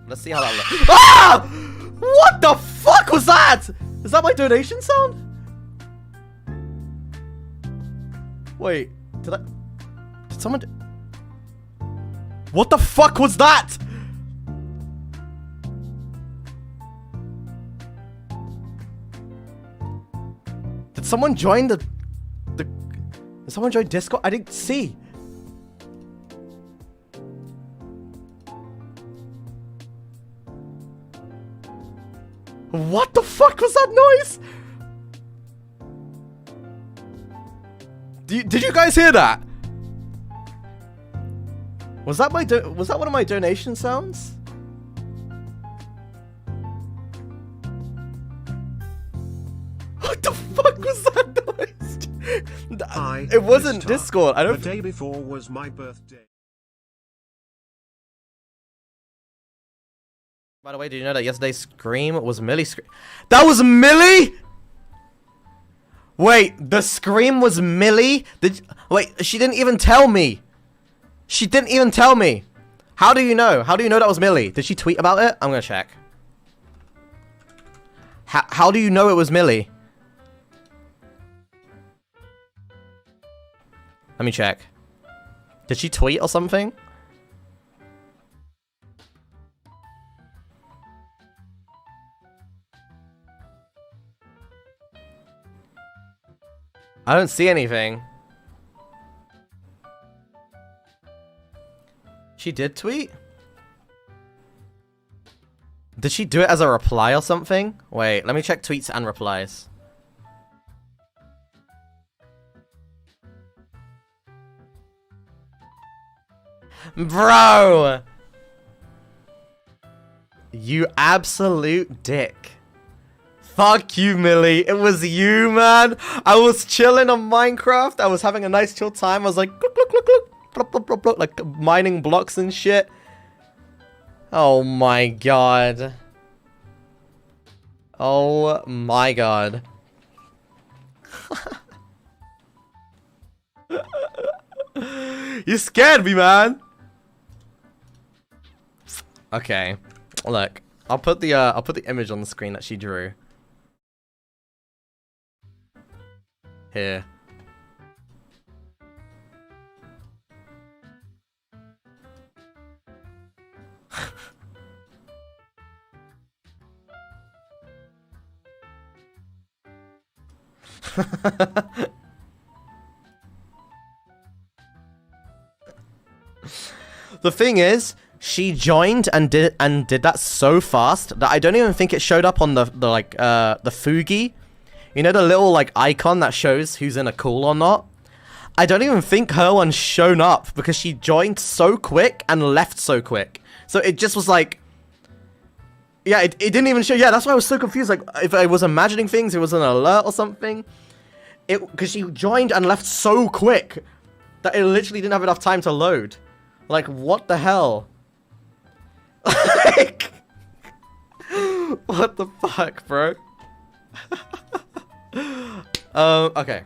Let's see how that looks. Ah! What the fuck was that? Is that my donation sound? Wait, did someone what the fuck was that? Did someone join did someone join Discord? I didn't see. What the fuck was that noise? Did you guys hear that? Was that one of my donation sounds? What the fuck was that noise? It wasn't Discord. I don't. The day before was my birthday. By the way, did you know that yesterday's scream was Millie scream? That was Millie? Wait, the scream was Millie? Wait, she didn't even tell me. She didn't even tell me. How do you know? How do you know that was Millie? Did she tweet about it? I'm gonna check. How do you know it was Millie? Let me check. Did she tweet or something? I don't see anything. She did tweet? Did she do it as a reply or something? Wait, let me check tweets and replies. Bro! You absolute dick. Fuck you, Millie. It was you, man. I was chilling on Minecraft. I was having a nice chill time. I was like, look, look, look, look, plop, plop, plop, plop, like mining blocks and shit. Oh my god. Oh my god. You scared me, man. Okay, look. I'll put the image on the screen that she drew. Here. The thing is, she joined and did that so fast that I don't even think it showed up on the Fugi. You know, the little like icon that shows who's in a call or not? I don't even think her one's shown up because she joined so quick and left so quick. So it just was like, yeah, it didn't even show. Yeah, that's why I was so confused. Like, if I was imagining things, it was an alert or something. Because she joined and left so quick that it literally didn't have enough time to load. Like, what the hell? Like, what the fuck, bro? Okay.